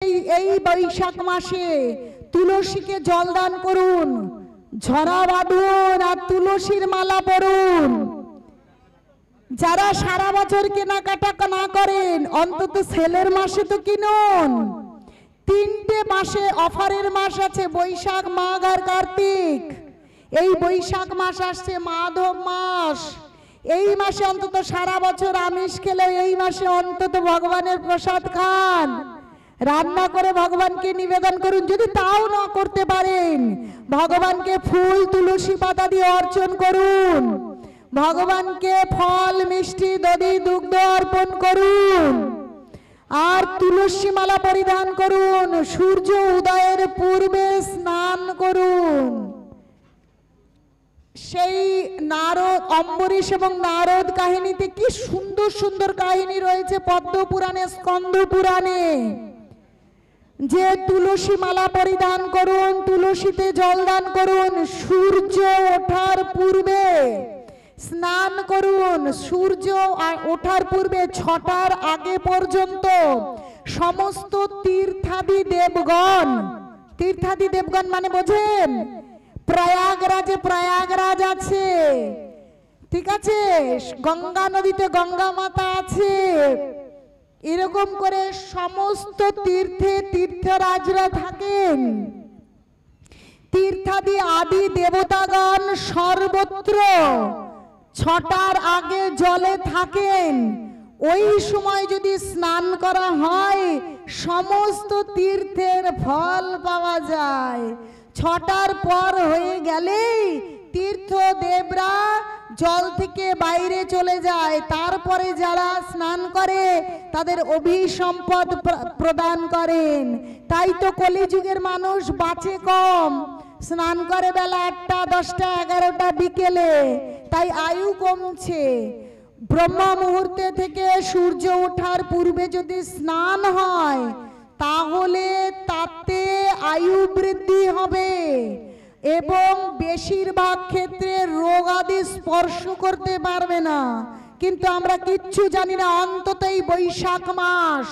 এই বৈশাখ মাসে তুলসীকে জলদান করুন, ঝরা বাঁধুন আর তুলসীর মালা পরুন। যারা সারা বছর কেনাকাটা না করেন অন্তত সেলের মাসে তো কিনুন। তিনটে মাসে অফারের মাস আছে, বৈশাখ, মাঘ আর কার্তিক। এই বৈশাখ মাস আসছে মাধব মাস। এই মাসে অন্তত সারা বছর আমিষ খেলে এই মাসে অন্তত ভগবানের প্রসাদ খান, রান্না করে ভগবানকে নিবেদন করুন। যদি তাও না করতে পারেন ভগবানকে ফুল তুলসী পাতা দিয়ে অর্চন করুন, ভগবানকে ফল মিষ্টি দধি দুগ্ধ অর্পণ করুন আর তুলসী মালা পরিধান করুন। সূর্য উদয়ের পূর্বে স্নান করুন। সেই নারদ, অম্বরীশ এবং নারদ কাহিনীতে কি সুন্দর সুন্দর কাহিনী রয়েছে পদ্ম পুরাণে, স্কন্দ পুরাণে। যে তুলসী মালা পরিধান করুন, তুলসীতে জলদান করুন, সূর্য ওঠার পূর্বে স্নান করুন। সূর্য ওঠার পূর্বে 6টার আগে পর্যন্ত সমস্ত তীর্থাদি দেবগণ, তীর্থাদি দেবগণ মানে বোঝেন, প্রয়াগরাজে প্রয়াগরাজ আছে, ঠিক আছে, গঙ্গা নদীতে গঙ্গা মাতা আছে, এরকম করে সমস্ত তীর্থে তীর্থরাজরা থাকেন। তীর্থাদি আদি দেবতাগণ সর্বত্র 6টার আগে জলে থাকেন। ওই সময় যদি স্নান করা হয় সমস্ত তীর্থের ফল পাওয়া যায়। 6টার পর হয়ে গেলেই তীর্থ দেবরা জল থেকে বাইরে চলে যায়। তারপরে যারা স্নান করে তাদের অভিসম্পদ প্রদান করেন। তাই তো কলিযুগের মানুষ বাঁচে কম, স্নান করে বেলা 8টা 10টা 11টা বিকেলে, তাই আয়ু কমছে। ব্রহ্ম মুহূর্তে থেকে সূর্য ওঠার পূর্বে যদি স্নান হয় তাহলে তাতে আয়ু বৃদ্ধি হবে এবং বেশিরভাগ ক্ষেত্রে রোগ আদি স্পর্শ করতে পারবে না। কিন্তু আমরা কিচ্ছু জানি না। অন্তত এই বৈশাখ মাস,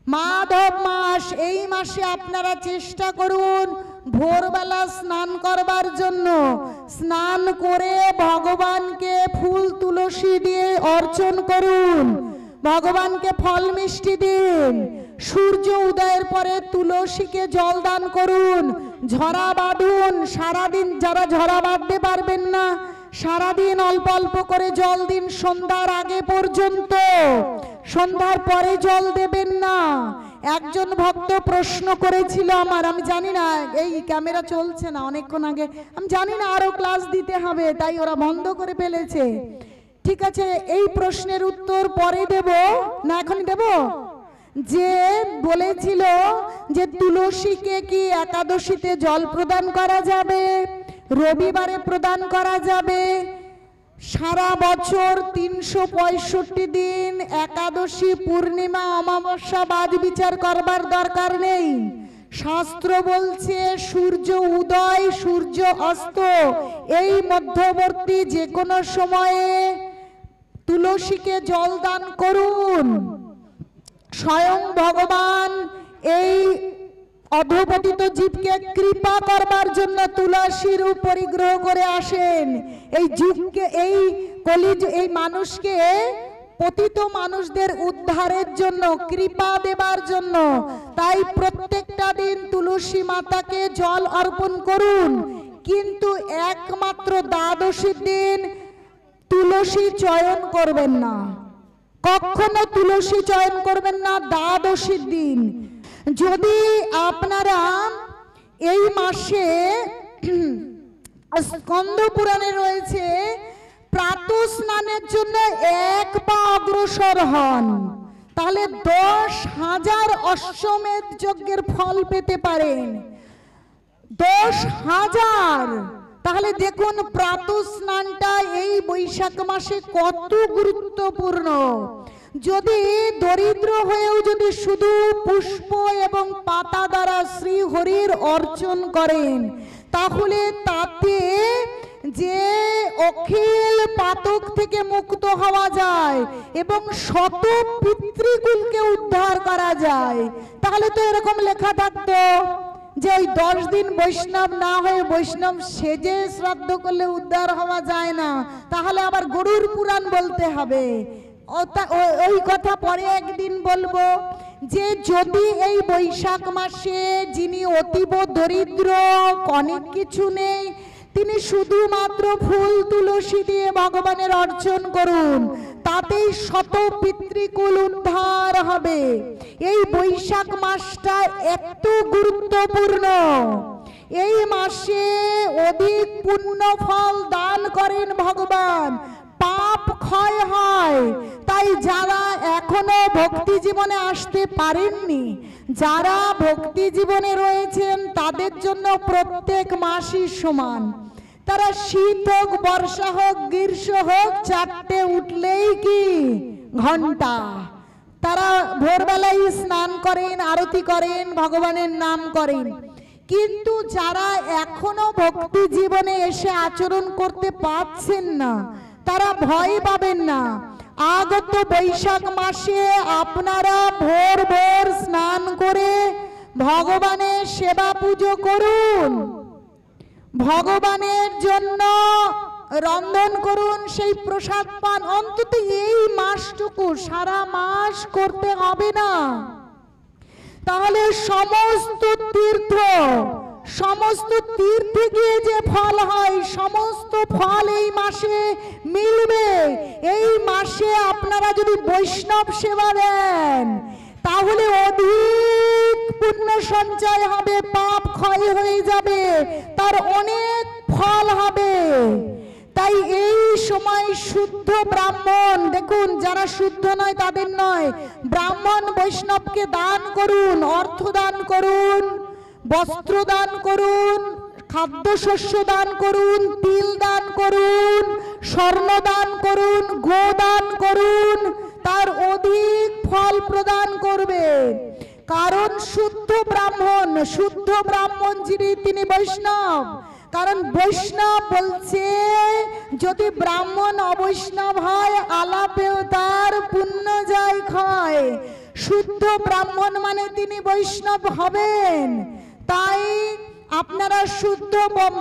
মাধব মাস, এই মাসে আপনারা চেষ্টা করুন ভোরবেলা স্নান করবার জন্য। স্নান করে ভগবানকে ফুল তুলসী দিয়ে অর্চন করুন, ভগবানকে ফল মিষ্টি দিন। সূর্য উদয়ের পরে তুলসীকে জল দান করুন, ঝরা বাঁধুন। সারাদিন যারা ঝরা বাঁধতে পারবেন না সারাদিন অল্প অল্প করে জল দিন সন্ধ্যার আগে পর্যন্ত। সন্ধ্যার পরে জল দেবেন না। একজন ভক্ত প্রশ্ন করেছিল আমার, আমি জানি না, এই ক্যামেরা চলছে না অনেকক্ষণ আগে, আমি জানি না আরো ক্লাস দিতে হবে তাই ওরা বন্ধ করে ফেলেছে। ঠিক আছে, এই প্রশ্নের উত্তর পরে দেব না, এখনই দেব। যে বলেছিল যে তুলসীকে কি একাদশীতে জল প্রদান করা যাবে, রবিবারে প্রদান করা যাবে? সারা বছর 365 দিন একাদশী, পূর্ণিমা, অমাবস্যা বাদ বিচার করবার দরকার নেই। শাস্ত্র বলছে সূর্য উদয় সূর্য অস্ত এই মধ্যবর্তী যে কোনো সময়ে তুলসীকে জল দান করুন। স্বয়ং ভগবান এই অধপতিত জীবকে কৃপা করবার জন্য তুলসীর পরিগ্রহ করে আসেন। এই জীবকে, এই এই মানুষকে, পতিত মানুষদের উদ্ধারের জন্য, কৃপা দেবার জন্য। তাই প্রত্যেকটা দিন তুলসী মাতাকে জল অর্পণ করুন। কিন্তু একমাত্র দ্বাদশীর দিন তুলসী চয়ন করবেন না, কখনো তুলসী চয়ন করবেন না দ্বাদশীর দিন। যদি আপনারা এই মাসে স্কন্দ পুরাণে রয়েছে প্রাতঃ স্নানের জন্য 1 পা অগ্রসর হন তাহলে 10,000 অশ্বমেধ যজ্ঞের ফল পেতে পারেন। 10,000। তাহলে দেখুন প্রাতঃ স্নানটা এই বৈশাখ মাসে কত গুরুত্বপূর্ণ। যদি দরিদ্র হয়েও যদি শুধু পুষ্প এবং পাতা দ্বারা শ্রী হরির অর্চন করেন তাহলে তাতে যে অখিল পাতক থেকে মুক্ত হওয়া যায় এবং শত পিতৃকুলকে উদ্ধার করা যায়। তাহলে তো এরকম লেখা থাকতো যে ওই 10 দিন বৈষ্ণব না হয়ে বৈষ্ণব সেজে শ্রাদ্ধ করলে উদ্ধার হওয়া যায় না, তাহলে আবার গরুর পুরাণ বলতে হবে। ওই কথা পরে একদিন বলবো যে যদি এই বৈশাখ মাসে যিনি অতীব দরিদ্র, অনেক কিছু নেই, তিনি শুধুমাত্র ফুল তুলসী দিয়ে ভগবানের অর্চন করুন, তাতেই শত পিতৃকুল উদ্ধার হবে। এই বৈশাখ মাসটা এত গুরুত্বপূর্ণ। এই মাসে অধিক পুণ্য ফল দান করেন ভগবান, পাপ ক্ষয় হয়। তাই যারা এখনো ভক্তি জীবনে আসতে পারেননি, যারা ভক্তি জীবনে রয়েছেন, তাদের জন্য প্রত্যেক মাসই সমান। তারা শীত হোক, বর্ষা হোক, গ্রীষ্ম হোক, 4টে উঠলেই কি ঘন্টা। তারা ভোরবেলায় স্নান করেন, আরতি করেন, ভগবানের নাম করেন। কিন্তু যারা এখনো ভক্তি জীবনে এসে আচরণ করতে পারছেন না, তারা ভয় পাবেন না। আগত বৈশাখ মাসে আপনারা ভোর ভোর স্নান করে ভগবানের সেবা পুজো করুন, ভগবানের জন্য রন্ধন করুন, সেই প্রসাদ পান। অন্তত এই মাসটুকু, সারা মাস করতে হবে না। তাহলে সমস্ত তীর্থে গিয়ে যে ফল হয়, সমস্ত ফল এই মাসে মিলবে। এই মাসে আপনারা যদি বৈষ্ণব সেবা দেন, তাহলে অধিক পুণ্য সঞ্চয় হবে, পাপ ক্ষয় হয়ে যাবে, তার অনেক ফল হবে। তাই এই সময় শুদ্ধ ব্রাহ্মণ, দেখুন যারা শুদ্ধ নয় তাদের নয়, ব্রাহ্মণ বৈষ্ণবকে দান করুন, অর্থ দান করুন, বস্ত্র দান করুন, খাদ্যশস্য দান করুন, তিল দান করুন, স্বর্ণ দান করুন, গো দান করুন, তার অধিক ফল প্রদান করবে। কারণ শুদ্ধ ব্রাহ্মণ যিনি, তিনি বৈষ্ণব। কারণ বৈষ্ণব বলছে যদি ব্রাহ্মণ অবৈষ্ণব হয়, আলাপেও তার পুণ্য যায় ক্ষয়। শুদ্ধ ব্রাহ্মণ মানে তিনি বৈষ্ণব হবেন। তাই আপনারা শুদ্ধ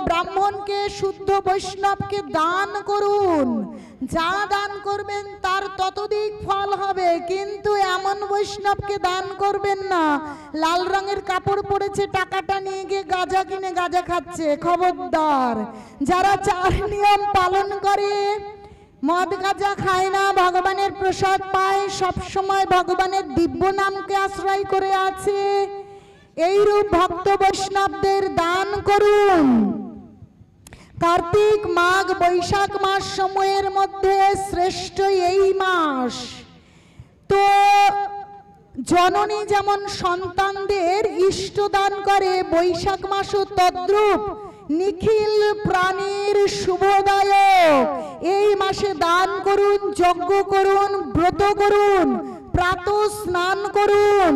ব্রাহ্মণকে, শুদ্ধ বৈষ্ণবকে দান করুন। যা দান করবেন তার ততোধিক ফল হবে। কিন্তু এমন বৈষ্ণবকে দান করবেন না, লাল রঙের কাপড় পরেছে, টাকাটা নিয়ে গিয়ে গাঁজা কিনে গাঁজা খাচ্ছে। খবরদার, যারা 4 নিয়ম পালন করে, মদ গাঁজা খায় না, ভগবানের প্রসাদ পায়, সব সময় ভগবানের দিব্য নামকে আশ্রয় করে আছে, এইরূপ ভক্ত বৈষ্ণবদের দান করুন। কার্তিক, মাঘ, বৈশাখ মাস সময়ের মধ্যে শ্রেষ্ঠ এই মাস। তো জননী যেমন সন্তানদের ইষ্ট দান করে, বৈশাখ মাসও তদ্রূপ নিখিল প্রাণীর শুভদায়ক। এই মাসে দান করুন, যজ্ঞ করুন, ব্রত করুন, প্রাতঃ স্নান করুন।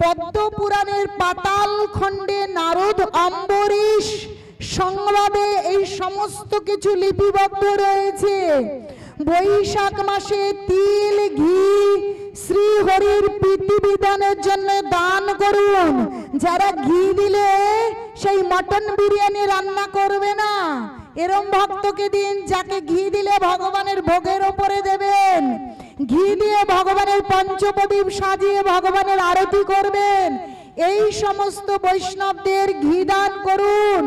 পদ্ম পুরাণের পাতাল খণ্ডে নারদ, অম্বরীশ সংলাপে এই সমস্ত কিছু লিপিবদ্ধ রয়েছে। বৈশাখ মাসে তিল, ঘি শ্রী হরির প্রীতি বিধানের জন্য দান করুন। যারা ঘি দিলে সেই মটন বিরিয়ানি রান্না করবে না, এরম ভক্তকে দিন, যাকে ঘি দিলে ভগবানের ভোগের ওপরে দেবেন। ঘি দিয়ে ভগবানের পঞ্চপ্রদীপ সাজিয়ে ভগবানের আরতি করবেন। এই সমস্ত বৈষ্ণবদের ঘি দান করুন,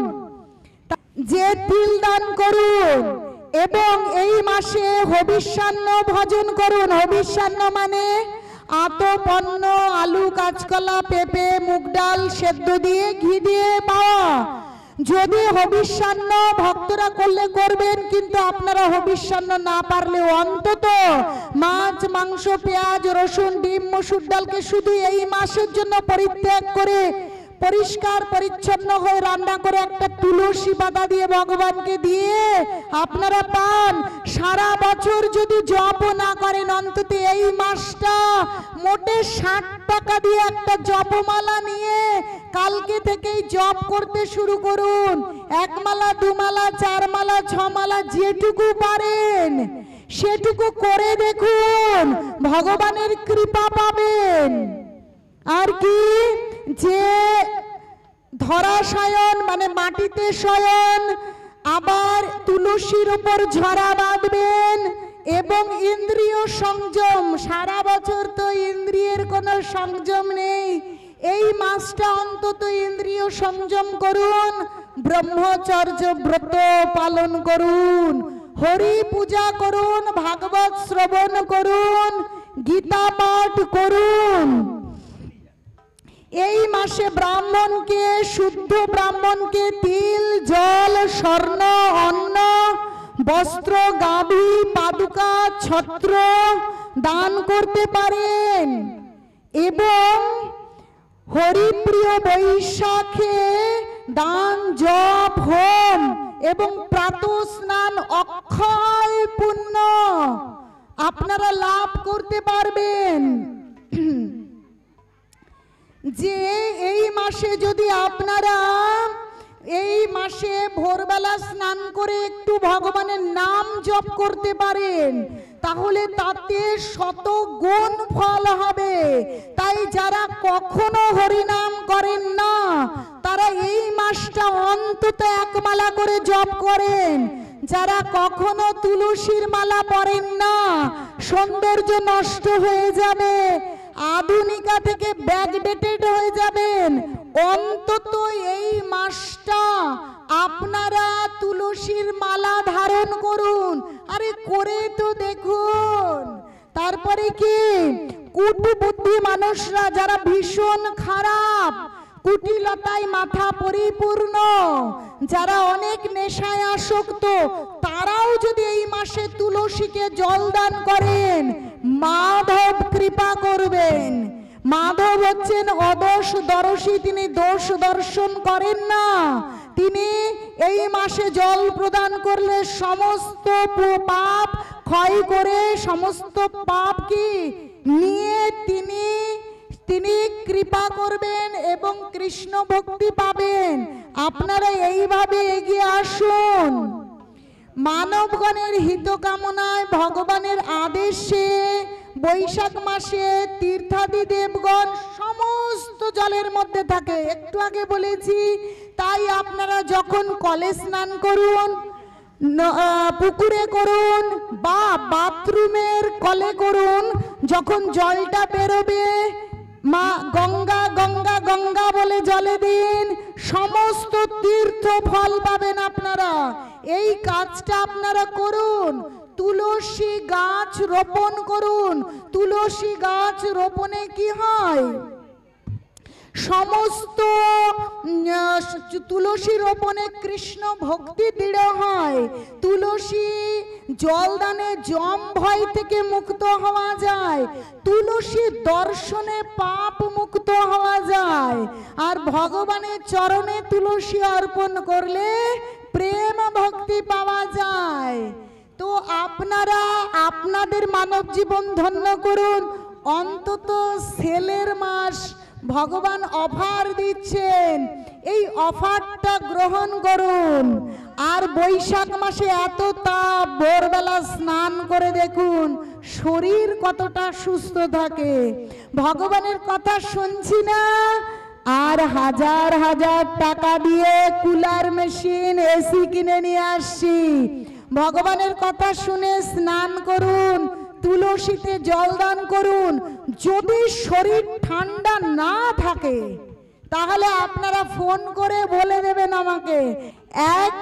যে তিল দান করুন। এবং এই মাসে হবিষ্যান্ন ভজন করুন। হবিষ্যান্ন মানে আতপন্ন, আলু, কাঁচকলা, পেঁপে, মুগ ডাল সেদ্ধ দিয়ে ঘি দিয়ে পাওয়া। যদি হবিষ্যান্ন ভক্তরা করলে করবেন, কিন্তু আপনারা হবিষ্যান্ন না পারলে অন্তত মাছ, মাংস, পেঁয়াজ, রসুন, ডিম, মসুর ডালকে শুধু এই মাসের জন্য পরিত্যাগ করে পরিষ্কার পরিচ্ছন্ন হয়ে রান্না করে একটা তুলসী পাতা দিয়ে ভগবানকে দিয়ে আপনারা পান। সারা বছর যদি জপ না করেন, অন্তত এই মাসটা মোটে 60 টাকা দিয়ে একটা জপমালা নিয়ে কালকে থেকেই জপ করতে শুরু করুন। 1 মালা 2 মালা 4 মালা 6 মালা যেটুকু পারেন সেটুকু করে দেখুন, ভগবানের কৃপা পাবেন। আর কি, যে ধরাশয়ন মানে মাটিতে শয়ন, আবার তুলসীর উপর ঝরা বাঁধবেন এবং ইন্দ্রিয় সংযম। সারা বছর তো ইন্দ্রিয়ের কোনো সংযম নেই, এই মাসটা অন্তত ইন্দ্রিয় সংযম করুন, ব্রহ্মচর্য ব্রত পালন করুন, হরি পূজা করুন, ভাগবত শ্রবণ করুন, গীতা পাঠ করুন। এই মাসে ব্রাহ্মণকে, শুদ্ধ ব্রাহ্মণকে তিল, জল, স্বর্ণ, অন্ন, বস্ত্র, গাভী, পাদুকা, ছত্র দান করতে পারেন। এবং হরিপ্রিয় বৈশাখে দান, জপ, হোম এবং প্রাতঃ স্নান অক্ষয় পুণ্য আপনারা লাভ করতে পারবেন। যে এই মাসে যদি আপনারা এই মাসে ভোরবেলা স্নান করে একটু ভগবানের নাম জপ করতে পারেন, তাহলে তাতে 100 গুণ ফল হবে। তাই যারা কখনো হরিনাম করেন না তারা এই মাসটা অন্তত 1 মালা করে জপ করেন। যারা কখনো তুলসীর মালা পরেন না, সৌন্দর্য নষ্ট হয়ে যাবে, আধুনিকা থেকে ব্যাকডেটেড হয়ে যাবেন, অন্তত এই মাসটা আপনারা তুলসীর মালা ধারণ করুন। আরে করে তো দেখুন। তারপরে কি, কুটবুদ্ধি মানুষরা যারা ভীষণ খারাপ, কুটিলতায় মাথা পরিপূর্ণ, যারা অনেক নেশায় আসক্ত, তারাও যদি এই মাসে তুলসীকে জল দান করেন, মাধব কৃপা করবেন। মাধব হচ্ছেন অদোষদর্শী, তিনি দোষ দর্শন করেন না। তিনি এই মাসে জল প্রদান করলে সমস্ত পাপ ক্ষয় করে, সমস্ত পাপ কি নিয়ে তিনি কৃপা করবেন এবং কৃষ্ণ ভক্তি পাবেন। আপনারা এইভাবে এগিয়ে আসুন। মানবগণের হিত কামনায় ভগবানের আদেশে বৈশাখ মাসে তীর্থাদি দেবগণ সমস্ত জলের মধ্যে থাকে, একটু আগে বলেছি। তাই আপনারা যখন কলে স্নান করুন, পুকুরে করুন বা বাথরুমের কলে করুন, যখন জলটা বেরোবে মা গঙ্গা গঙ্গা গঙ্গা বলে জলে দিন, সমস্ত তীর্থ ফল পাবেন আপনারা। এই কাজটা আপনারা করুন। তুলসী গাছ রোপণ করুন। তুলসী গাছ রোপণে কি হয়, সমস্ত তুলসী রোপণে কৃষ্ণ ভক্তি দৃঢ় হয়। তুলসী জলদানে জম ভয় থেকে মুক্ত হওয়া যায়, তুলসী দর্শনে পাপ মুক্ত হওয়া যায়, আর ভগবানের চরণে তুলসী অর্পণ করলে প্রেম ভক্তি পাওয়া যায়। তো আপনারা আপনাদের মানব জীবন ধন্য করুন। অন্তত সেলের মাস ভগবান অফার দিচ্ছেন, এই অফারটা গ্রহণ করুন। আর বৈশাখ মাসে এত তাপ, ভোরবেলা স্নান করে দেখুন শরীর কতটা সুস্থ থাকে। ভগবানের কথা শুনছি না, আর হাজার হাজার টাকা দিয়ে কুলার মেশিন, এসি কিনে নিয়ে আসছি। ভগবানের কথা শুনে স্নান করুন, তুলসীতে জল দান করুন। যদি শরীর ঠান্ডা না থাকে তাহলে আপনারা ফোন করে বলে দেবেন আমাকে। এক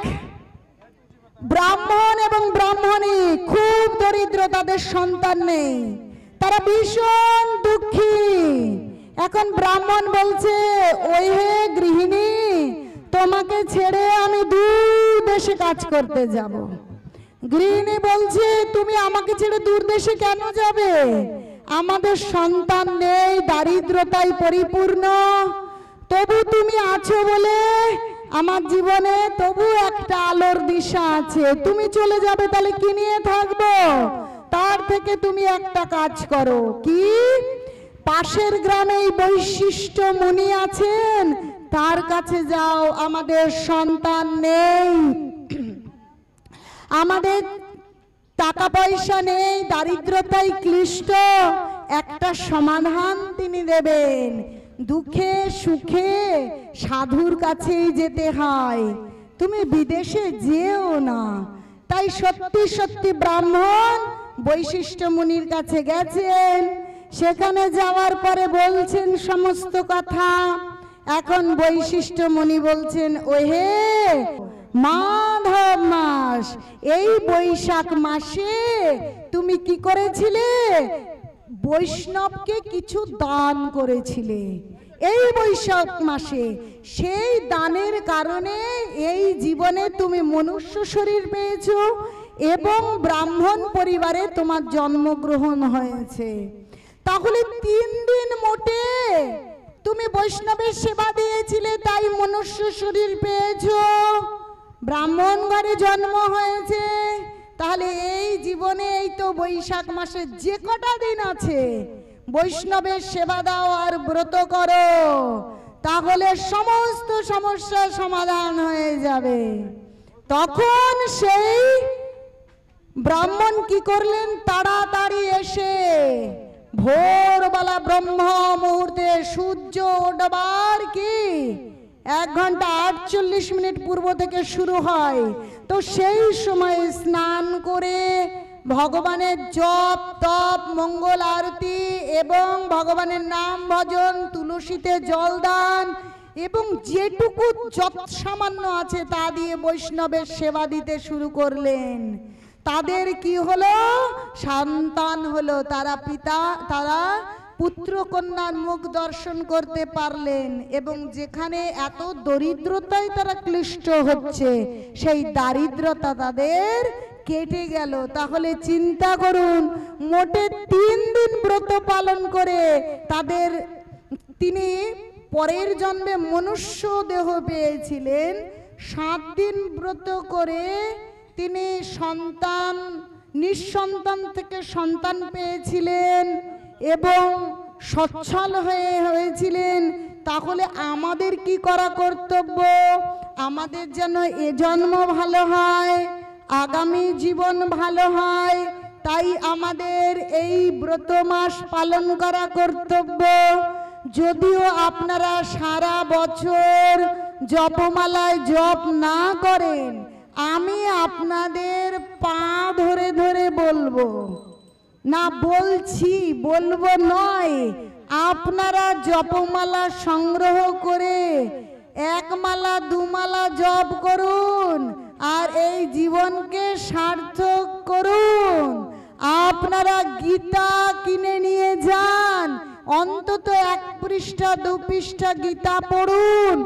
ব্রাহ্মণ এবং ব্রাহ্মণী খুব দরিদ্র, তাদের সন্তান নেই, তারা ভীষণ দুঃখী। এখন ব্রাহ্মণ বলছে, ওই হে গৃহিণী, তোমাকে ছেড়ে আমি দূর দেশে কাজ করতে যাব। গৃহিণী বলছে, তুমি আমাকে ছেড়ে দূর দেশে কেন যাবে? আমাদের সন্তান নেই, দারিদ্রতায় পরিপূর্ণ, তবু তুমি আছো বলে আমার জীবনে তবু একটা আলোর দিশা আছে। তুমি চলে যাবে, তাহলে কি নিয়ে থাকবো? তার থেকে তুমি একটা কাজ করো। কি? পাশের গ্রামেই বৈশিষ্ট্য মুনি আছেন, তার কাছে যাও, আমাদের সন্তান নেই, আমাদের টাকা পয়সা নেই, দারিদ্রতায় ক্লিষ্ট, একটা সমাধান তিনি দেবেন। দুঃখে সুখে সাধুর কাছেই যেতে হয়, তুমি বিদেশে যেও না। তাই সত্যি সত্যি ব্রাহ্মণ বৈশিষ্ট্য মুনির কাছে গেছেন। সেখানে যাওয়ার পরে বলছেন সমস্ত কথা। এখন বৈশিষ্ট্য মুনি বলছেন, ওহে মাধব মাস, এই বৈশাখ মাসে তুমি কি করেছিলে? বৈষ্ণবকে কিছু দান করেছিলে এই বৈশাখ মাসে। সেই দানের কারণে এই জীবনে তুমি মনুষ্য শরীর পেয়েছো এবং ব্রাহ্মণ পরিবারে তোমার জন্মগ্রহণ হয়েছে। তাহলে 3 দিন মোটে তুমি বৈষ্ণবের সেবা দিয়েছিলে, তাই মনুষ্য শরীর পেয়েছো, ব্রাহ্মণ ঘরে জন্ম হয়েছে। তাহলে এই জীবনে এই তো বৈশাখ মাসে যে কটা দিন আছে বৈষ্ণবের সেবা দাও আর ব্রত করো, তাহলে সমস্ত সমস্যার সমাধান হয়ে যাবে। তখন সেই ব্রাহ্মণ কি করলেন? তাড়াতাড়ি এসে ভোরবেলা ব্রহ্ম মুহূর্তে সূর্য ওঠবার কি 1 ঘন্টা 48 মিনিট পূর্ব থেকে শুরু হয়, তো সেই সময় স্নান করে ভগবানের জপ তপ মঙ্গল আরতি এবং ভগবানের নাম ভজন, তুলসীতে জল দান এবং যেটুকু যত সামান্য আছে তা দিয়ে বৈষ্ণবের সেবা দিতে শুরু করলেন। তাদের কি হলো? সন্তান হলো। তারা পুত্র কন্যার মুখ দর্শন করতে পারলেন এবং যেখানে এত দরিদ্রতায় তারা ক্লিষ্ট হচ্ছে, সেই দারিদ্রতা তাদের কেটে গেল। তাহলে চিন্তা করুন, মোটে 3 দিন ব্রত পালন করে তিনি পরের জন্মে মনুষ্য দেহ পেয়েছিলেন। 7 দিন ব্রত করে তিনি নিঃসন্তান থেকে সন্তান পেয়েছিলেন এবং সচ্ছল হয়েছিলেন। তাহলে আমাদের কি করা কর্তব্য? আমাদের যেন এ জন্ম ভালো হয়, আগামী জীবন ভালো হয়, তাই আমাদের এই ব্রত মাস পালন করা কর্তব্য। যদিও আপনারা সারা বছর জপমালায় জপ না করেন, আমি আপনাদের পা ধরে ধরে বলবো, না বলবো নয়, আপনারা জপমালা সংগ্রহ করে 1 মালা 2 মালা জপ করুন আর এই জীবনকে সার্থক করুন। আপনারা গীতা কিনে নিয়ে যান, অন্তত 1 পৃষ্ঠা 2 পৃষ্ঠা গীতা পড়ুন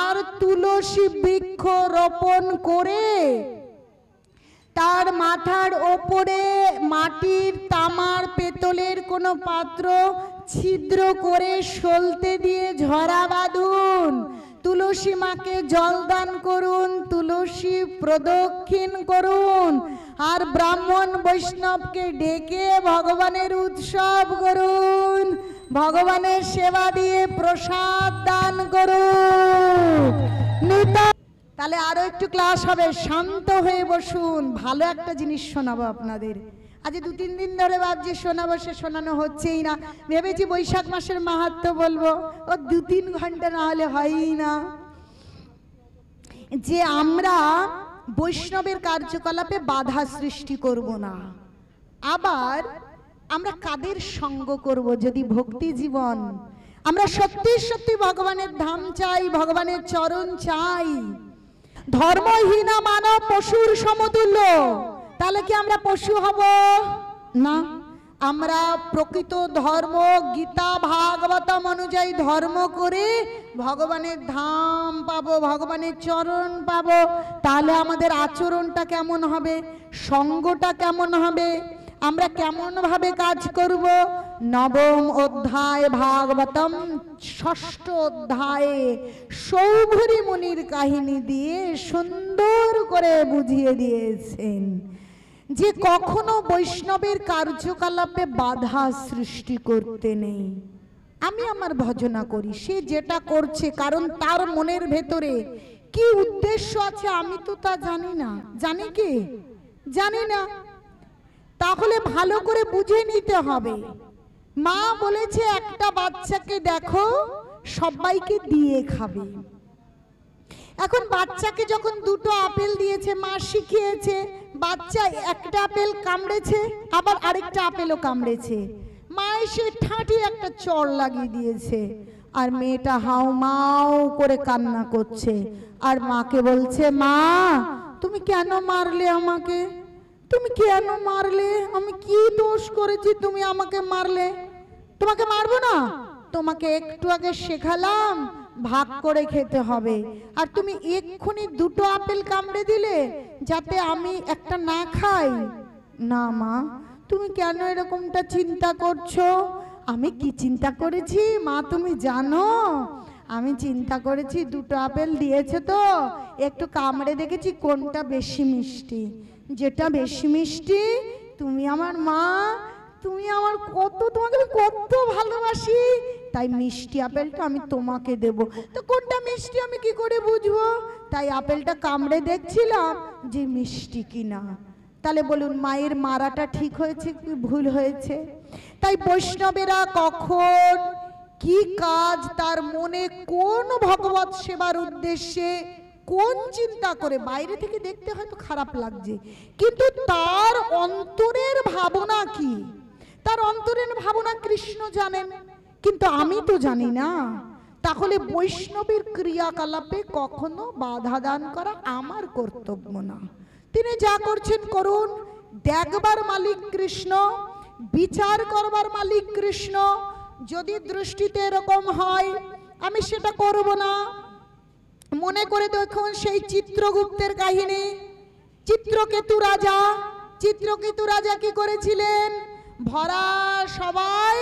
আর তুলসী বৃক্ষ রোপণ করে তার মাথার ওপরে মাটির তামার পেতলের কোনো পাত্র ছিদ্র করে সলতে দিয়ে ঝরা বাঁধুন। তুলসী মাকে জল দান করুন, তুলসী প্রদক্ষিণ করুন আর ব্রাহ্মণ বৈষ্ণবকে ডেকে ভগবানের উৎসব করুন, ভগবানের সেবা দিয়ে প্রসাদ দান করুন। তাহলে আরো একটু ক্লাস হবে, শান্ত হয়ে বসুন। ভালো একটা জিনিস শোনাবো আপনাদের। আজ 2-3 দিন ধরে ভাবছি শোনাবো, সে শোনানো হচ্ছেই না। ভেবেছি বৈশাখ মাসের মাহাত্ম্য বলবো, ও 2-3 ঘন্টা না হলে হয়ই না। যে আমরা বৈষ্ণবের কার্যকলাপে বাধা সৃষ্টি করব না। আবার আমরা কাদের সঙ্গ করব? যদি ভক্তি জীবন, আমরা সত্যি সত্যি ভগবানের ধাম চাই, ভগবানের চরণ চাই। ধর্মহীনা মানব পশুর সমতুল্য, তাহলে কি আমরা পশু হব? না, আমরা প্রকৃত ধর্ম গীতা ভাগবতম অনুযায়ী ধর্ম করে ভগবানের ধাম পাবো, ভগবানের চরণ পাবো। তাহলে আমাদের আচরণটা কেমন হবে, সঙ্গটা কেমন হবে, আমরা কেমন ভাবে কাজ করব? নবম অধ্যায় ভাগবতম 6ষ্ঠ অধ্যায়ে সৌভরী মুনির কাহিনী দিয়ে সুন্দর করে বুঝিয়ে দিয়েছেন যে কখনো বৈষ্ণবের কার্যকলাপে বাধা সৃষ্টি করতে নেই। আমি আমার ভজনা করি, সে যেটা করছে কারণ তার মনের ভেতরে কি উদ্দেশ্য আছে আমি তো তা জানি না। জানি কি? জানি না। তাহলে ভালো করে বুঝে নিতে হবে। মা বলেছে একটা বাচ্চাকে দেখো সবাইকে দিয়ে খাবে। এখন বাচ্চাকে যখন দুটো আপেল দিয়েছে, মা শিখিয়েছে, বাচ্চা একটা আপেল কামড়েছে আবার আরেকটা আপেলও কামড়েছে, মা এসে ঠাঁটি একটা চড় লাগিয়ে দিয়েছে, আর মেয়েটা হাউমাউ করে কান্না করছে, আর মাকে বলছে মা তুমি কেন মারলে আমাকে, তুমি কেন মারলে, আমি কি দোষ করেছি তুমি আমাকে মারলে? তোমাকে মারবো না, তোমাকে একটু আগে শেখালাম ভাগ করে খেতে হবে, আর তুমি এক্ষুনি দুটো আপেল কামড়ে দিলে যাতে আমি একটা না খাই। না মা, তুমি কেন এরকমটা চিন্তা করছো? আমি কি চিন্তা করেছি মা তুমি জানো? আমি চিন্তা করেছি দুটো আপেল দিয়েছে তো একটু কামড়ে দেখেছি কোনটা বেশি মিষ্টি, যেটা বেশি মিষ্টি তুমি আমার মা, তুমি আমার তোমাকে কত ভালোবাসি, তাই মিষ্টি আপেলটা আমি তোমাকে দেব। তো কোনটা মিষ্টি আমি কি করে বুঝবো? তাই আপেলটা কামড়ে দেখছিলাম যে মিষ্টি কিনা। তাহলে বলুন মায়ের মারাটা ঠিক হয়েছে কি ভুল হয়েছে? তাই বৈষ্ণবেরা কখন কি কাজ, তার মনে কোন ভগবত সেবার উদ্দেশ্যে কোন চিন্তা করে, বাইরে থেকে দেখতে হয়তো খারাপ লাগছে কিন্তু তার অন্তরের ভাবনা কি, তার অন্তরের ভাবনা কৃষ্ণ জানেন, কিন্তু আমি তো জানি না। তাহলে বৈষ্ণবের ক্রিয়াকলাপে কখনো বাধা দান করা আমার কর্তব্য না। তিনি যা করছেন করুন, দেখবার মালিক কৃষ্ণ, বিচার করবার মালিক কৃষ্ণ। যদি দৃষ্টিতে এরকম হয় আমি সেটা করব না। মনে করে দেখুন সেই চিত্রগুপ্তের কাহিনী, চিত্রকেতু রাজা, চিত্রকেতু রাজা কি করেছিলেন? ভরা সবাই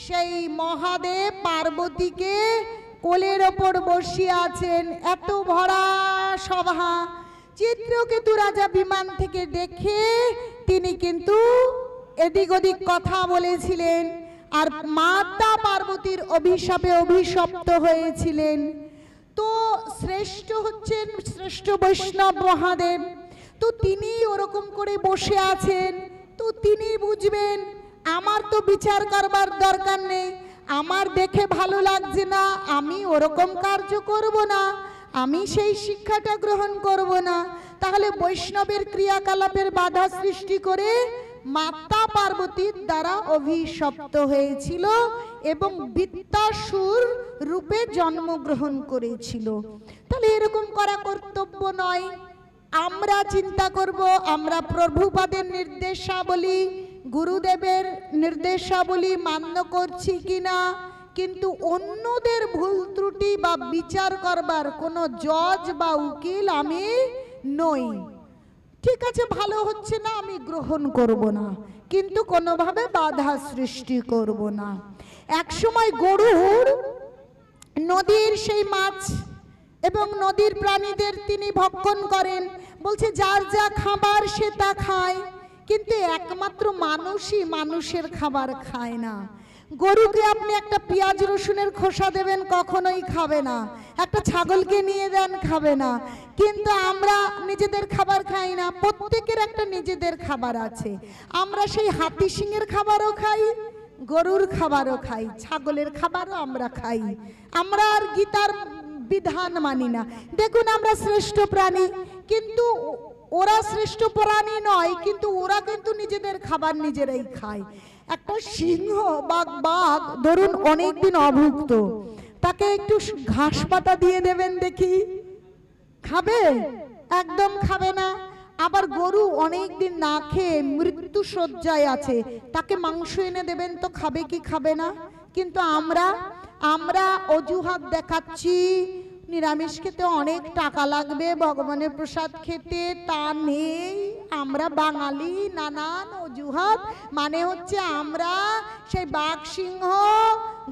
সেই মহাদেব পার্বতীকে কোলের ওপর বসিয়ে আছেন, এত ভরা সভা। চিত্রকেতু রাজা বিমান থেকে দেখে তিনি কিন্তু এদিক ওদিক কথা বলেছিলেন, আর মাতা পার্বতীর অভিশাপে অভিশপ্ত হয়েছিলেন। তো শ্রেষ্ঠ হচ্ছেন শ্রেষ্ঠ বৈষ্ণব মহাদেব, তো তিনি ওরকম করে বসে আছেন, তো তিনি বুঝবেন আমার তো বিচার করবার দরকার নেই, আমার দেখে ভালো লাগছে না, আমি ওরকম কার্য করব না, আমি সেই শিক্ষাটা গ্রহণ করব না। তাহলে বৈষ্ণবের ক্রিয়াকলাপের বাধা সৃষ্টি করে মাতা পার্বতীর দ্বারা অভিশপ্ত হয়েছিল এবং বিত্তাসুর রূপে জন্মগ্রহণ করেছিল। তাহলে এরকম করা কর্তব্য নয়। আমরা চিন্তা করব আমরা প্রভুপাদের নির্দেশাবলী, গুরুদেবের নির্দেশাবলী মান্য করছি কিনা, কিন্তু অন্যদের ভুল ত্রুটি বা বিচার করবার কোনো জজ বা উকিল আমি নই। ঠিক আছে, ভালো হচ্ছে না আমি গ্রহণ করব না, কিন্তু কোনোভাবে বাধা সৃষ্টি করব না। এক সময় গরুড় নদীর সেই মাছ এবং নদীর প্রাণীদের তিনি ভক্ষণ করেন, বলছে যার যা খাবার সে তা খায়, কিন্তু একমাত্র মানুষই মানুষের খাবার খায় না। গরুকে আপনি একটা পেঁয়াজ রসুনের খোসা দেবেন কখনোই খাবে না, একটা ছাগলকে নিয়ে দেন খাবে না, কিন্তু আমরা নিজেদের খাবার খাই না। প্রত্যেকের একটা নিজেদের খাবার আছে। আমরা সেই হাতি সিংহের খাবারও খাই, গরুর খাবারও খাই, ছাগলের খাবারও আমরা খাই। আমরা আর গীতার বিধান মানি না। দেখুন আমরা শ্রেষ্ঠ প্রাণী, কিন্তু ওরা শ্রেষ্ঠ প্রাণী নয়, কিন্তু ওরা কিন্তু নিজেদের খাবার নিজেরাই খায়। একটা সিংহ বা বাঘ ধরুন অনেকদিন অভুক্ত, তাকে একটু ঘাস পাতা দিয়ে দেবেন দেখি, খাবে? একদম খাবে না। আবার গরু অনেকদিন না খেয়ে মৃত্যু শয্যায় আছে, তাকে মাংস এনে দেবেন তো খাবে কি খাবে না? কিন্তু আমরা অজুহাত দেখাচ্ছি নিরামিষ খেতে অনেক টাকা লাগবে, ভগবানের প্রসাদ খেতে তা নেই। আমরা বাঙালি নানান অজুহাত, মানে হচ্ছে আমরা সেই বাঘ সিংহ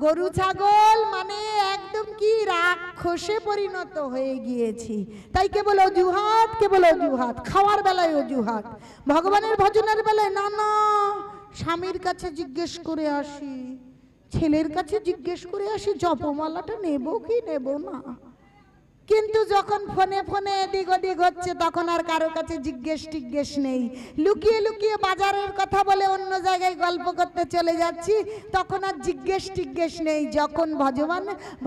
গরু ছাগল মানে একদম কি রাক্ষসে পরিণত হয়ে গিয়েছি। তাই কেবল অজুহাত, কেবল অজুহাত। খাওয়ার বেলায় অজুহাত, ভগবানের ভজনের বেলায় না না স্বামীর কাছে জিজ্ঞেস করে আসি, ছেলের কাছে জিজ্ঞেস করে আসি জপমালাটা নেব কি নেব না। কিন্তু যখন ফোনে ফোনে এদিক ওদিক হচ্ছে তখন আর কারো কাছে জিজ্ঞেস নেই। লুকিয়ে লুকিয়ে বাজারের কথা বলে অন্য জায়গায় গল্প করতে চলে যাচ্ছি, তখন আর জিজ্ঞেস নেই। যখন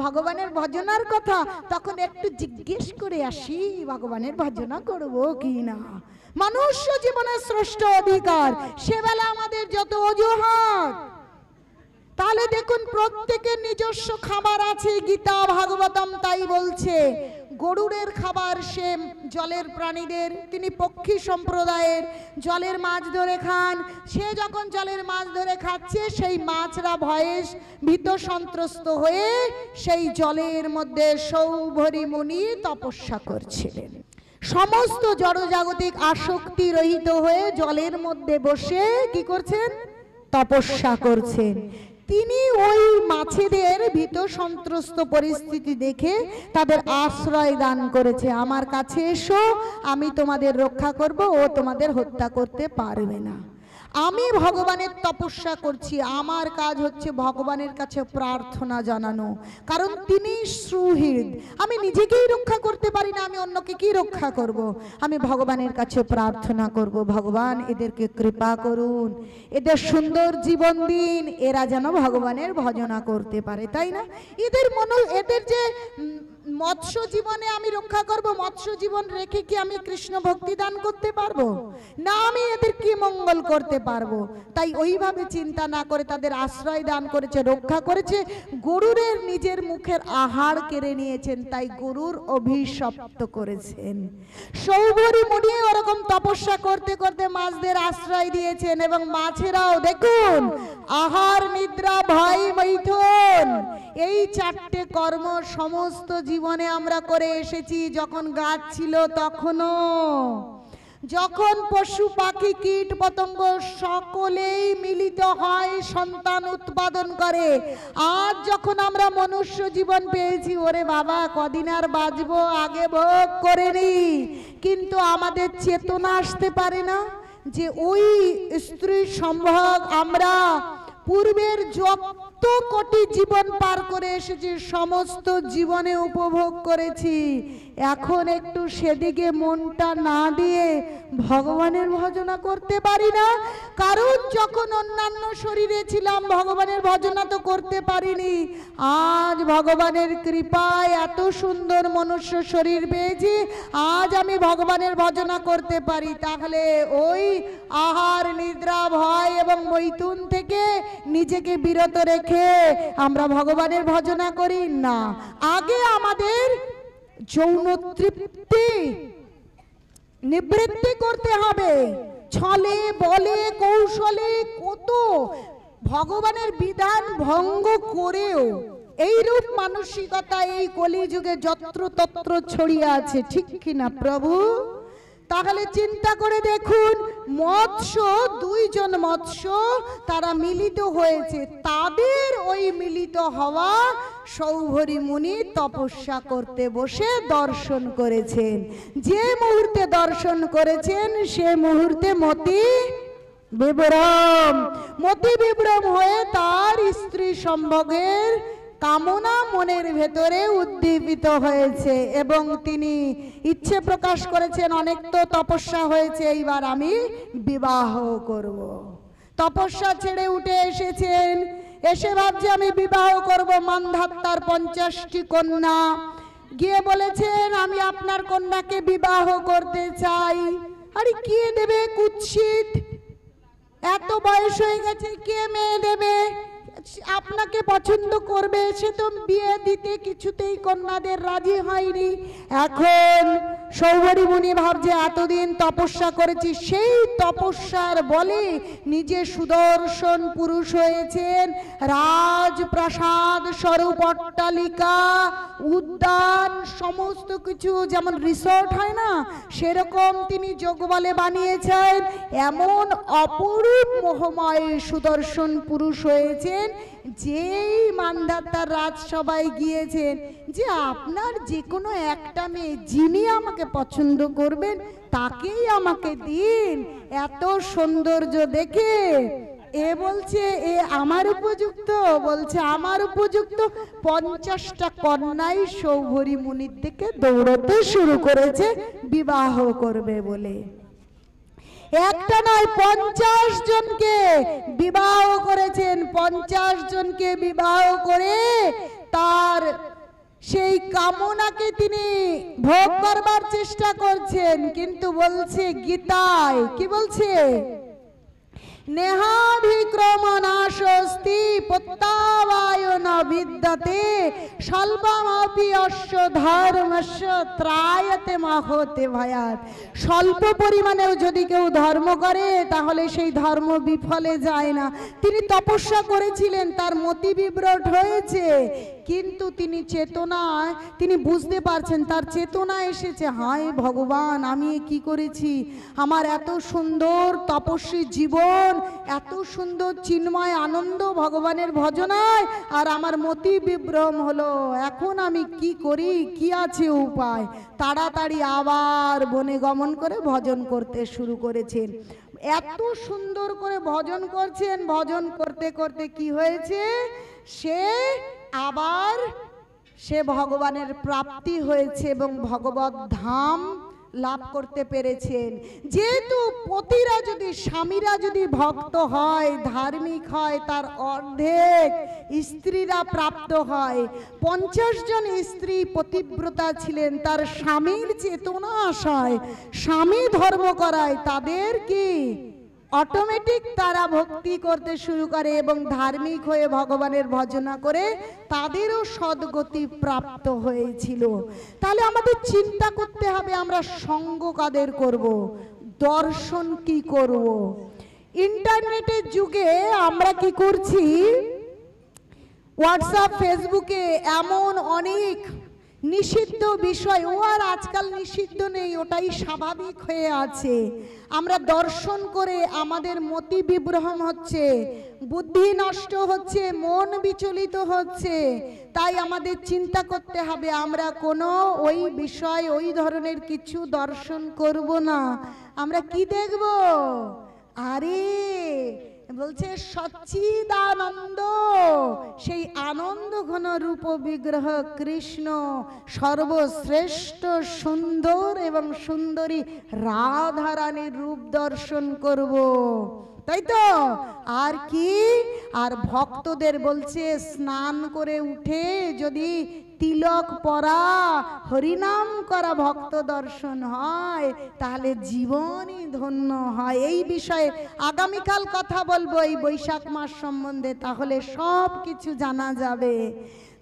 ভগবানের ভজনার কথা, তখন একটু জিজ্ঞেস করে আসি ভগবানের ভজনা করব কি না। মনুষ্য জীবনের শ্রেষ্ঠ অধিকার, সেবেলা আমাদের যত অজুহাত। তাহলে দেখুন প্রত্যেকের নিজস্ব খাবার আছে। গীতা ভাগবতম তাই বলছে, গরুড়ের খাবার সে জলের প্রাণীদের, তিনি পক্ষী সম্প্রদায়ের, জলের মাছ ধরে খান। সে যখন জলের মাছ ধরে খাচ্ছে, সেই মাছরা ভয়ে ভীত সন্ত্রস্ত হয়ে সেই জলের মধ্যে সৌভরী মুনি তপস্যা করছিলেন। সমস্ত জড়জাগতিক আসক্তি রহিত হয়ে জলের মধ্যে বসে কি করছেন? তপস্যা করছেন। তিনি ওই মাছেদের ভীত সন্ত্রস্ত পরিস্থিতি দেখে তাদের আশ্রয় দান করেছে। আমার কাছে এসো, আমি তোমাদের রক্ষা করব, ও তোমাদের হত্যা করতে পারবে না। আমি ভগবানের তপস্যা করছি, আমার কাজ হচ্ছে ভগবানের কাছে প্রার্থনা জানানো, কারণ তিনি সুহৃদ। আমি নিজেকেই রক্ষা করতে পারি না, আমি অন্যকে কি রক্ষা করব? আমি ভগবানের কাছে প্রার্থনা করব, ভগবান এদেরকে কৃপা করুন, এদের সুন্দর জীবন দিন, এরা যেন ভগবানের ভজনা করতে পারে, তাই না? এদের যে মৎস্য জীবনে আমি রক্ষা করব, মৎস্য জীবন রেখে কি আমি কৃষ্ণ ভক্তি দান করতে পারবো না? আমি এদের কি মঙ্গল করতে পারবো? তাই ওইভাবে চিন্তা না করে তাদের আশ্রয় দান করেছে, রক্ষা করেছে। গরুরের নিজের মুখের আহার কেড়ে নিয়েছেন, তাই গরুর অভিশপ্ত করেছেন। সৌভরী মুনি ওরকম তপস্যা করতে করতে মাছদের আশ্রয় দিয়েছেন, এবং মাছেরাও দেখুন আহার, নিদ্রা, ভয়, মৈথুন, এই চারটে কর্ম সমস্ত জীবনে আমরা করে এসেছি। যখন গাছ ছিল তখনও, যখন পশু পাখি কীট পতঙ্গ সকলেই মিলিত হয় সন্তান উৎপাদন করে, আজ যখন আমরা মনুষ্য জীবন পেয়েছি, ওরে বাবা কদিন আর বাঁচবো, আগে ভোগ করে নি। কিন্তু আমাদের চেতনা আসতে পারে না যে ওই স্ত্রী সম্ভোগ আমরা পূর্বের যত কোটি জীবন পার করে এসেছি, সমস্ত জীবনে উপভোগ করেছি। এখন একটু সেদিকে মনটা না দিয়ে ভগবানের ভজনা করতে পারি না। কারণ যখন অন্যান্য শরীরে ছিলাম ভগবানের ভজনা তো করতে পারিনি। আজ ভগবানের কৃপায় এত সুন্দর মনুষ্য শরীর পেয়েছি, আজ আমি ভগবানের ভজনা করতে পারি। তাহলে ওই আহার, নিদ্রা, ভয় এবং মৈথুন থেকে নিজেকে বিরত রেখে আমরা ভগবানের ভজনা করি না। আগে আমাদের যৌন তৃপ্তি নিবৃত্তি করতে হবে। ছলে বলে কৌশলে কত ভগবানের বিধান ভঙ্গ করেও এইরূপ মানসিকতা এই কলিযুগে যত্র তত্র ছড়িয়ে আছে, ঠিক কিনা প্রভু? তাহলে চিন্তা করে দেখুন, মৎস্য, দুইজন মৎস্য তারা মিলিত হয়েছে, তাদের ওই মিলিত হওয়া সৌভরী মুনি তপস্যা করতে বসে দর্শন করেছেন। যে মুহূর্তে দর্শন করেছেন সে মুহূর্তে মতি বিভ্রম হয়ে তার স্ত্রী সম্ভোগের কামনা মনের ভেতরে উদ্দীপিত হয়েছে, এবং তিনি ইচ্ছে প্রকাশ করেছেন, অনেক তো তপস্যা হয়েছে, এইবার আমি বিবাহ করব। তপস্যা ছেড়ে উঠে এসেছেন, এসে ভাবছে আমি বিবাহ করব। মান্ধাত্তার 50টি কন্যা গিয়ে বলেছেন আমি আপনার কন্যাকে বিবাহ করতে চাই। আরে কে দেবে? কুৎসিত, এত বয়স হয়ে গেছে, কে মেয়ে দেবে? আপনাকে পছন্দ করবে, সে তো বিয়ে দিতে কিছুতেই কন্যাদের রাজি হয়নি। এখন সৌভরী মুনি ভাবছে এতদিন তপস্যা করেছি, সেই তপস্যার বলে নিজে সুদর্শন পুরুষ হয়েছেন। রাজপ্রাসাদ, স্বরূপ অট্টালিকা, উদ্যান, সমস্ত কিছু যেমন রিসর্ট হয় না, সেরকম তিনি যোগ বলে বানিয়েছেন। এমন অপরূপ মোহময় সুদর্শন পুরুষ হয়েছেন, যেই মান্ধাতার রাজসভায় গিয়েছেন যে আপনার যে কোনো একটা মেয়ে যিনি আমাকে পছন্দ করবেন তাকেই আমাকে দিন। এত সৌন্দর্য দেখে এ বলছে এ আমার উপযুক্ত, বলছে আমার উপযুক্ত। 50টা কন্যাই সৌভরী মুনির দিকে দৌড়তে শুরু করেছে বিবাহ করবে বলে। একটা নয় 50 জনকে বিবাহ করেছেন। 50 জনকে বিবাহ করে তার সেই কামনাকে তিনি ভোগ করবার চেষ্টা করছেন, কিন্তু বলছে গীতায় কি বলছে, নেহাভিক্রমনাশস্তি পত্তাবায় ন বিদ্যতে স্বল্পমপি অশ্ব ধর্মস্য ত্রায়তে মহতে ভয়াৎ। স্বল্প পরিমাণেও যদি কেউ ধর্ম করে তাহলে সেই ধর্ম বিফলে যায় না। তিনি তপস্যা করেছিলেন, তার মতি বিভ্রট হয়েছে, কিন্তু তিনি চেতনায় তিনি বুঝতে পারছেন, তার চেতনা এসেছে, হায় ভগবান আমি কি করেছি, আমার এত সুন্দর তপস্বী জীবন, এত সুন্দর চিন্ময় আনন্দ ভগবানের ভজনায়, আর আমার মতি বিভ্রম হলো, এখন আমি কি করি, কি আছে উপায়। তাড়াতাড়ি আবার বনে গমন করে ভজন করতে শুরু করেছেন। এত সুন্দর করে ভজন করছেন, ভজন করতে করতে কি হয়েছে, আবার সে ভগবানের প্রাপ্তি হয়েছে এবং ভগবত ধাম লাভ করতে পেরেছেন। যেহেতু পতিরা যদি, স্বামীরা যদি ভক্ত হয়, ধার্মিক হয়, তার অর্ধেক স্ত্রীরা প্রাপ্ত হয়। 50 জন স্ত্রী পতিব্রতা ছিলেন, তার স্বামীর চেতনা আসায়, স্বামী ধর্ম করায়, তাদের কি অটোমেটিক তারা ভক্তি করতে শুরু করে এবং ধার্মিক হয়ে ভগবানের ভজনা করে তাদেরও সদ্গতি প্রাপ্ত হয়েছিল। তাহলে আমাদের চিন্তা করতে হবে আমরা সঙ্গ কাদের করব, দর্শন কি করব। ইন্টারনেটের যুগে আমরা কি করছি, হোয়াটসঅ্যাপ ফেসবুকে এমন অনেক নিষিদ্ধ বিষয়, ও আর আজকাল নিষিদ্ধ নেই, ওটাই স্বাভাবিক হয়ে আছে। আমরা দর্শন করে আমাদের মতি বিভ্রম হচ্ছে, বুদ্ধি নষ্ট হচ্ছে, মন বিচলিত হচ্ছে। তাই আমাদের চিন্তা করতে হবে আমরা কোনো ওই বিষয়, ওই ধরনের কিছু দর্শন করব না। আমরা কি দেখব, আরে বলছে সচ্চিদানন্দ, সেই আনন্দ ঘন রূপ বিগ্রহ কৃষ্ণ, সর্বশ্রেষ্ঠ সুন্দর এবং সুন্দরী রাধা রানীর রূপ দর্শন করব, তাই তো। আর কি, আর ভক্তদের বলছে স্নান করে উঠে যদি তিলক পরা হরিনাম করা ভক্ত দর্শন হয় তাহলে জীবনই ধন্য হয়। এই বিষয়ে আগামীকাল কথা বলবো এই বৈশাখ মাস সম্বন্ধে, তাহলে সব কিছু জানা যাবে।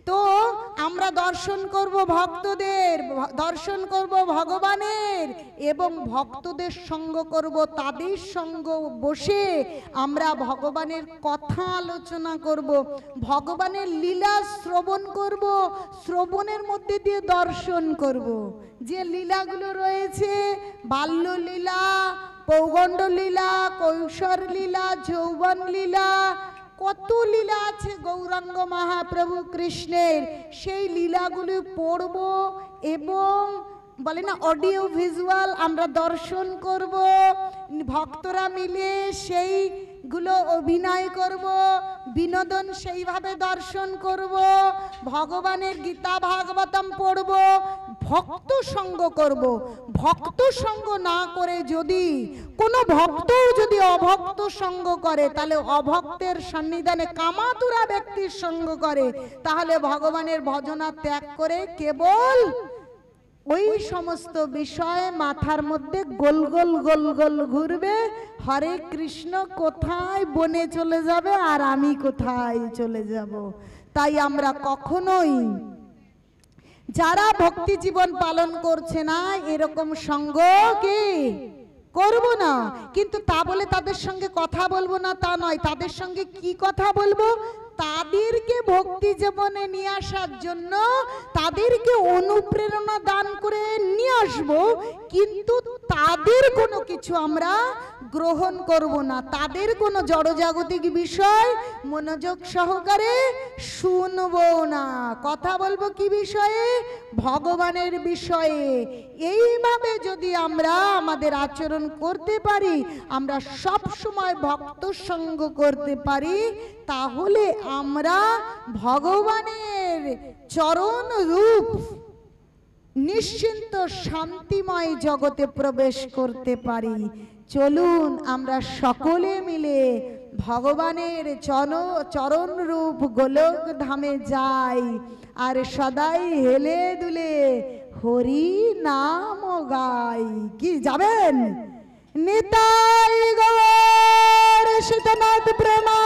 তো আমরা দর্শন করব ভক্তদের, দর্শন করব ভগবানের, এবং ভক্তদের সঙ্গ করব, তাদের সঙ্গ বসে আমরা ভগবানের কথা আলোচনা করব, ভগবানের লীলা শ্রবণ করব, শ্রবণের মধ্যে দিয়ে দর্শন করব। যে লীলাগুলো রয়েছে, বাল্য লীলা, পৌগণ্ড লীলা, কৈশোর লীলা, যৌবন লীলা, কত লীলা আছে গৌরাঙ্গ মহাপ্রভু কৃষ্ণের, সেই লীলাগুলি পড়ব এবং বলে না অডিও ভিজুয়াল আমরা দর্শন করব, ভক্তরা মিলে সেইগুলো অভিনয় করব, বিনোদন সেইভাবে দর্শন করব, ভগবানের গীতা ভাগবতম পড়ব, ভক্ত সঙ্গ করব। ভক্ত সঙ্গ না করে যদি কোনো ভক্ত যদি অভক্ত সঙ্গ করে, তাহলে অভক্তের সন্নিধানে কামাতুরা ব্যক্তির সঙ্গ করে, তাহলে ভগবানের ভজনা ত্যাগ করে কেবল ওই সমস্ত বিষয় মাথার মধ্যে গোল গোল গোল গোল ঘুরবে, হরে কৃষ্ণ কোথায় বনে চলে যাবে আর আমি কোথায় চলে যাব। তাই আমরা কখনোই যারা ভক্তি জীবন পালন করছে না এরকম সঙ্গ কি করব না। কিন্তু তা বলে তাদের সঙ্গে কথা বলবো না তা নয়, তাদের সঙ্গে কি কথা বলবো, তাদেরকে ভক্তি জীবনে নিয়ে আসার জন্য তাদেরকে অনুপ্রেরণা দান করে নিয়ে আসবো, কিন্তু তাদের কোনো কিছু আমরা গ্রহণ করব না, তাদের কোনো জড়জাগতিক বিষয় মনোযোগ সহকারে শুনবো না। কথা বলবো কি বিষয়ে? ভগবানের বিষয়ে। এইভাবে যদি আমরা আমাদের আচরণ করতে পারি, আমরা সব সময় ভক্ত সঙ্গ করতে পারি, তাহলে আমরা ভগবানের চরণ রূপ নিশ্চিন্ত শান্তিময় জগতে প্রবেশ করতে পারি। চলুন আমরা সকলে মিলে ভগবানের চরণ রূপ গোলক ধামে যাই, আর সদাই হেলে দুলে হরি নাম গাই। কি যাবেন? নিতাই গৌর সীতানাথ প্রেমা।